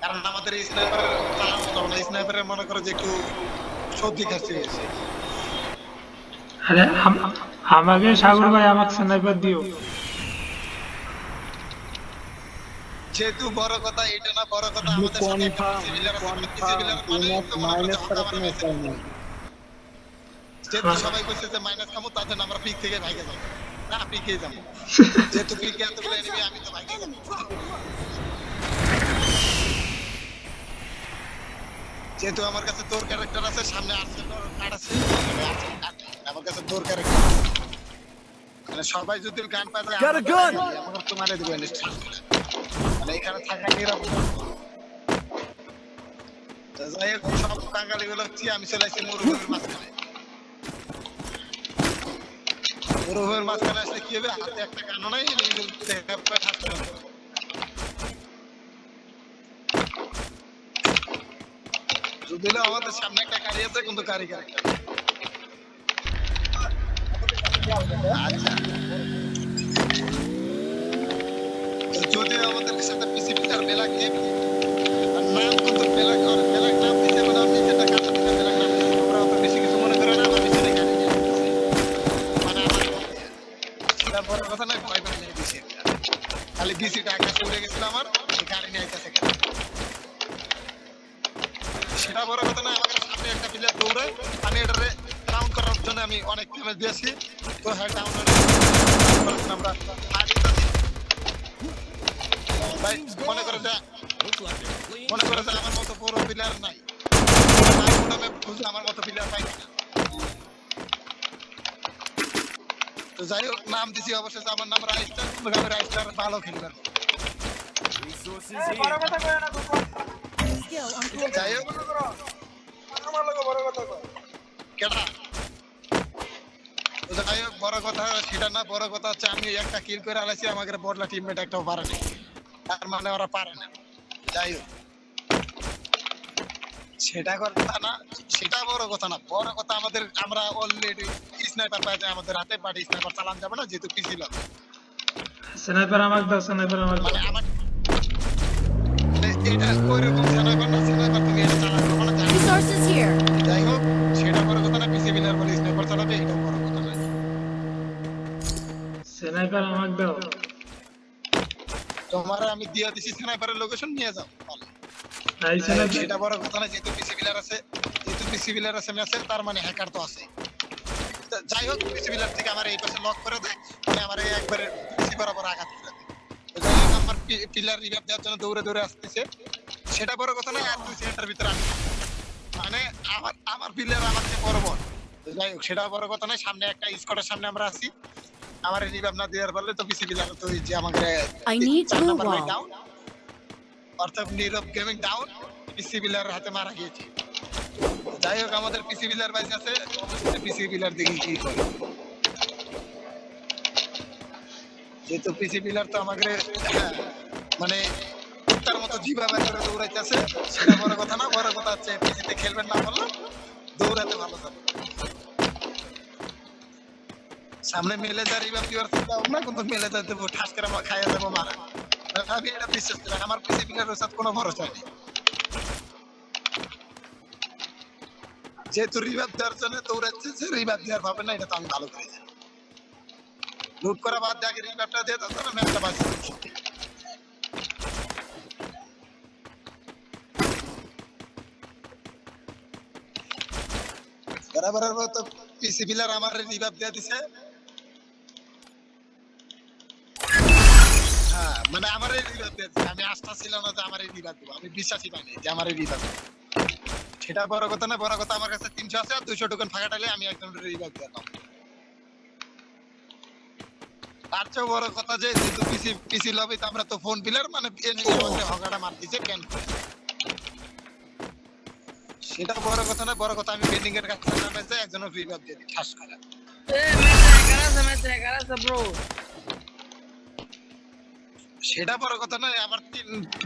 কারণ আমাদের এই স্নাইপার চালানো যাবে না, স্নাইপারের মনে করো যে একটু সর্দি খাসি হয়েছে। আরে আমাকে সাগর ভাই আমাকে স্নাইপার দিও। যেহেতু বড় কথা এটা না, বড় কথা আমি আমাদের সাথে একটা কনফার্ম, পিসি আমি বিলার আছে, মানে পিসি কনফার্ম বিলার তুই মানে তো মনে করো যে মাইনাস হত্যা ছাড়া মানে কোনো মেসেজ। উপায় নেই। যেহেতু সবাই কইছে যে মাইনাস খামু, তার জন্য আমরা পিক থেকে ভাইগে যাবো না, পিকে যাবো। যেহেতু পিকে এতগুলো এনিমি, আমি তো ভাইগে যাবো। যেহেতু আমার কাছে তোর ক্যারেক্টার আছে, সামনে আর্সেনাল কার্ড আছে, আমার কাছে তোর ক্যারেক্টার মানে সবাই যদি গান পায় যায় আমার তো মারে দিবে মানে এখানে থাকা নিরাপদ। তো যাই হোক, সব কাঙ্গালি গুলো হচ্ছে, আমি চলে আসছি মরুভূমির মাঝখানে। মরুভূমির মাঝখানে আসলে কি হবে, হাতে একটা কানো নাই, যদিও আমাদের সামনে একটা গাড়ি আছে, কিন্তু গাড়ি ক্যারেক্টার। আচ্ছা, যদিও আমাদের সাথে পিসিপি আর বেলাক টিম আর নাম কিন্তু বেলাক, আর বেলাক নাম দিতে মানে আমি যেটা কাটা দিতে বেলাক নাম দিতে, তোমরা অত বেশি কিছু মনে করো না, আমার পিছনে গাড়ি নিয়ে আসতেছে। মানে আমার সেটা বড় কথা নয়, ভয় পাই নাই বেশি একটা। খালি বিসিটা আকাশে উড়ে গেছিল আমার, এই গাড়ি নিয়ে আইতাছে কেন সেটা বড় কথা না। আমাকে সামনে একটা প্লেয়ার দৌড়ায়, আমি এটারে ডাউন করার জন্য আমি অনেক ড্যামেজ দিয়েছি। তো হ্যাঁ, ডাউন আমরা ভাই মনে করে যে আমার মতো বড় প্লেয়ার নাই, আমার মতো প্লেয়ার পাই না। তো যাই হোক, নাম দিছি অবশ্যই, আমার নাম রাইস্টার, আমি রাইস্টার ভালো খেলবেন। যাই হোক, কেডা যাই হোক, বড় কথা সেটা না, বড় কথা হচ্ছে আমি একটা কিল করে আলাইছি, আমাদের বদলা টিমমেট একটাও পারে না, তার মানে ওরা পারে না। যাই হোক, সেটা কথা না, সেটা বড় কথা না, বড় কথা আমাদের আমরা অলরেডি স্নাইপার পাই যায় আমাদের হাতে, বাট স্নাইপার চালান যাবে না যেহেতু পিসি লোক। স্নাইপার আমাকে দাও, স্নাইপার আমাকে মানে দাও। আমার এটা ওইরকম স্নাইপার না, স্নাইপার তুমি এটা চালাতে পারো না। Resources here. যাই হোক, সেটা বড় কথা না, পিসি বিলার বলে স্নাইপার চালাবে, এটা বড় কথা না। স্নাইপার আমাকে দাও। তোমার আমি দিয়ে দিছি স্নাইপারের লোকেশন, নিয়ে যাও। এই স্নাইপার সেটা বড় কথা না, যেহেতু পিসি বিলার আছে, যেহেতু পিসি বিলার আছে ম্যাচে, তার মানে হ্যাকার তো আছে। যাই হোক, পিসি বিলার থেকে আমার এই পাশে লক করে দেয়, মানে আমার এই একবারে পিসি বরাবর আঘাত করে দেয়। যাই হোক, আমার পিলার রিভাইভ দেওয়ার জন্য দৌড়ে দৌড়ে আসতেছে, সেটা বড় কথা না। আর 2 সেকেন্ডের ভিতরে আমি মানে আমার পিলার আমার চেয়ে বড় বড়। যাই হোক, সেটা বড় কথা না। সামনে একটা স্কোয়াডের সামনে আমরা আছি, আমার রিভাইভ না দেওয়ার ফলে তো পিসি বিলার তো যে আমাকে I need 4 blue number wall. Down, অর্থাৎ নীরব গেমিং ডাউন, পিসি বিলার হাতে মারা গিয়েছে। যাই হোক, আমাদের পিসি বিলার বাইস আছে, অবশ্যই পিসি বিলার দেখি কি করে। যেহেতু পিসি বিলার তো আমাকে মানে তার মতো জিবা বের করে দৌড়াইতেছে, সেটা বড় কথা না। বড় কথা হচ্ছে পিসিতে খেলবেন না বললো, দৌড়াতে ভালো যাবে। সামনে মেলে যা রিভাইভ দিবার চিন্তা ভাবনা, কিন্তু মেলে যা দেবো ঠাস করে আমার খাইয়া যাবো মারা। আমি এটা বিশ্বাস করি, আমার পিসি বিলার সাথে কোনো ভরসা নেই। যেহেতু রিভাইভ দেওয়ার জন্য দৌড়াচ্ছে, যে রিভাইভ দেওয়ার ভাবে না, এটা তো আমি ভালো করে জানি। লুট করা বাদ দিয়ে আগে রিভাইভটা দিয়ে দাও, তাহলে ম্যাচটা বাঁচবে। বরাবরের মতো পিসি বিলার আমার রিভাইভ দিয়ে দিছে। হ্যাঁ, মানে আমার রিভাইভ দিয়ে দিছে, আমি আস্থা ছিল না যে আমার রিভাইভ দেবো, আমি বিশ্বাসই পাইনি যে আমার রিভাইভ। সেটা বড় কথা না, বড় কথা আমার কাছে 300 আছে, আর 200 টোকেন ফাঁকা টাইলে আমি একদম রিভাইভ দিলাম। তার চেয়ে বড় কথা যে যেহেতু পিসি লবি, তো আমরা তো ফোন পিলার, মানে এনিমির মধ্যে হগাটা মার দিছে কেন। সেটা বড় কথা না, বড় কথা আমি বেন্ডিং এর কাছে নামে যাই, একজনের রিভাইভ দিয়ে দিই ঠাস করে। bro. সেটা বড় কথা নয়, আমার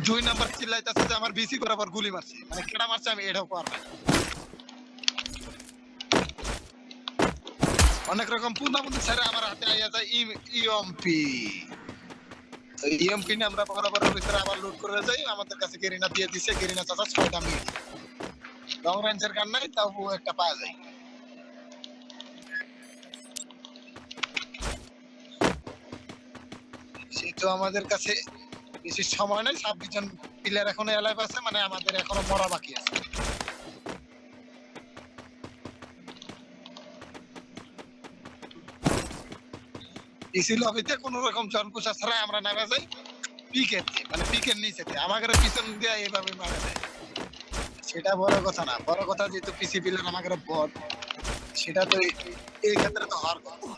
2 নাম্বার চিল্লাইতেছে যে আমার বিসি বরাবর গুলি মারছে, মানে কেডা মারছে আমি এটাও পারবো না। অনেক রকম পূর্ণাবন্ধী ছেড়ে আমার হাতে আইয়া যায় ইএমপি। তো ইএমপি নিয়ে আমরা বরাবরের ভিতরে আবার লুট করে যাই, আমাদের কাছে গেরিনা দিয়ে দিছে, গেরিনা চাচা 6টা মিনিট লং রেঞ্জের গান নাই, তাও একটা পাওয়া যায়। সেহেতু আমাদের কাছে বেশি সময় নেই, 26 জন প্লেয়ার এখনো অ্যালাইভ আছে, মানে আমাদের এখনো মরা বাকি আছে। ইসি লবিতে কোন রকম জনকুশা ছাড়া আমরা নামে যাই পিকেট, মানে পিকের নিচে আমাদের পিছন দিয়ে এইভাবে মারা যায়। সেটা বড় কথা না, বড় কথা যেহেতু পিসি প্লেয়ার আমাদের বট, সেটা তো এই ক্ষেত্রে তো হওয়ার কথা।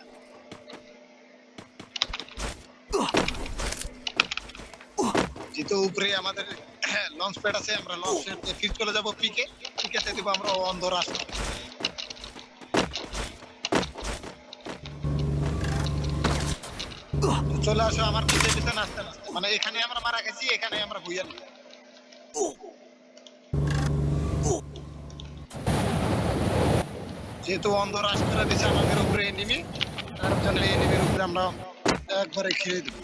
যেহেতু উপরে আমাদের লঞ্চ প্যাড আছে, আমরা লঞ্চ প্যাড দিয়ে ফিট চলে যাবো পিকে, পিকেতে দিব আমরা অন্ধ রাস্তা। চলে আসো আমার পিছে পিছে নাচতে নাচতে, মানে এখানে আমরা মারা গেছি, এখানে আমরা ভুইয়া নিই। যেহেতু অন্ধ রাষ্ট্রের দিচ্ছে আমাদের উপরে এনিমি, তার জন্য এনিমির উপরে আমরা একবারে খেয়ে দেবো।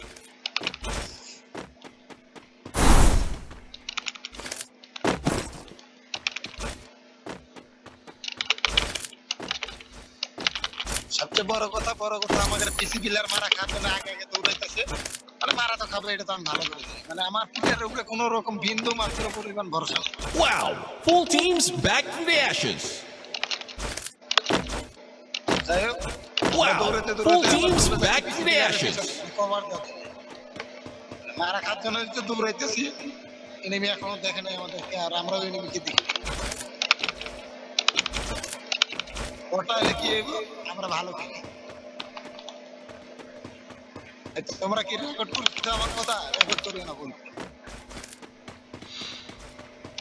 সবচেয়ে বড় কথা আমাদের পিসি প্লেয়ার মারা খাওয়ার জন্য আগে আগে দৌড়াইতেছে, মানে মারা তো খাবে এটা তো আমি ভালো করে জানি। মানে আমার প্লেয়ারের উপরে কোনো রকম বিন্দু মাত্র পরিমাণ ভরসা নেই। Wow! Full teams back from the ashes. যাই হোক, Wow! Full teams back from the ashes. মারা খাওয়ার জন্য যে দৌড়াইতেছি, এনিমি এখনো দেখে নাই আমাদেরকে, আর আমরাও এনিমিকে দেখি। ওটা হলে কি হইব, আমরা ভালো খেলি। তোমরা কি রেকর্ড করছো আমার কথা? রেকর্ড করিও না বল।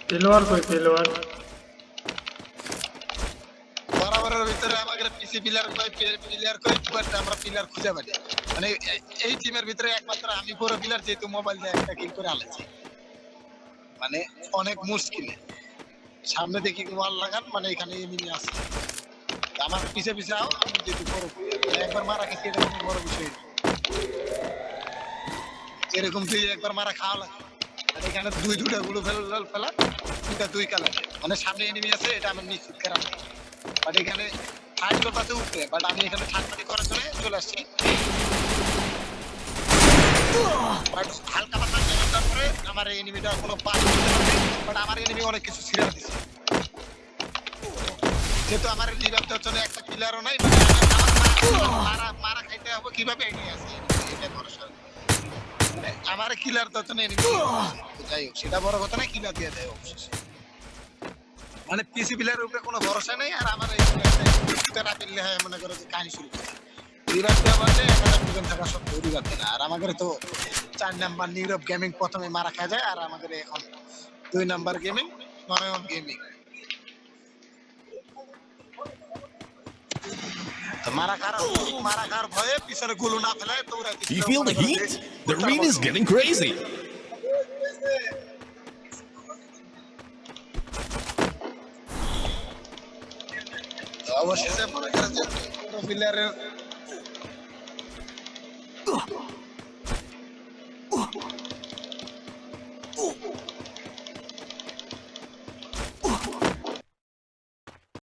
পেলোয়ার কই পেলোয়ার? বরাবরের ভিতরে আমাদের পিসি প্লেয়ার কই বাট আমরা প্লেয়ার খুঁজে পাই না। মানে এই টিমের ভিতরে একমাত্র আমি পুরো প্লেয়ার, যেহেতু মোবাইল দিয়ে একটা কিল করে আলেছি, মানে অনেক মুশকিল। সামনে দেখি ওয়াল লাগান, মানে এখানে এনিমি আছে, আমার পিছে পিছে আও, আমি যেহেতু পুরো একবার মারা খেয়েছি, এটা কোনো বড় বিষয় না। এরকম তুই একবার মারা খাওয়া লাগে, আর এখানে দুইটা গুলো ফেলা, দুই কালার, মানে সামনে এনিমি আছে এটা আমার নিশ্চিত করা নেই। বাট এখানে ফাইট করতে উপরে, বাট আমি এখানে ঠান্ডা করার জন্য চলে আসছি। বাট হালকা পাতলা চেষ্টা করে আমার এনিমিটা কোনো পাস করতে পারে, বাট আমার এনিমি অনেক কিছু ছিঁড়ে দিচ্ছে। যেহেতু আমার রিভাইভটার জন্য একটা প্লেয়ারও নাই, মারা খাইতে হবে কিভাবে এগিয়ে আছে, এটা ভরসা। আমার কিলার তো এনিমি, যাই হোক সেটা বড় কথা না, কিলার দিয়ে দেয় অবশ্যই। মানে পিসি প্লেয়ারের উপরে কোনো ভরসা নেই, আর আমার এই মনে করো যে কাহিনী শুরু করছে। রিভাইভ দেওয়া বললে 1000 থাকা সত্ত্বেও রিভাইভ দেয় না। আর আমাদের তো 4 নাম্বার নীরব গেমিং প্রথমে মারা খাওয়া যায়, আর আমাদের এখন 2 নাম্বার গেমিং নয়ন গেমিং। মারা খাওয়ার ভয়ে পিছনে গুলো না ফেলায় তোমরা Do you feel the heat? The arena's getting crazy. অবশেষে মনে করেন যে প্লেয়ারের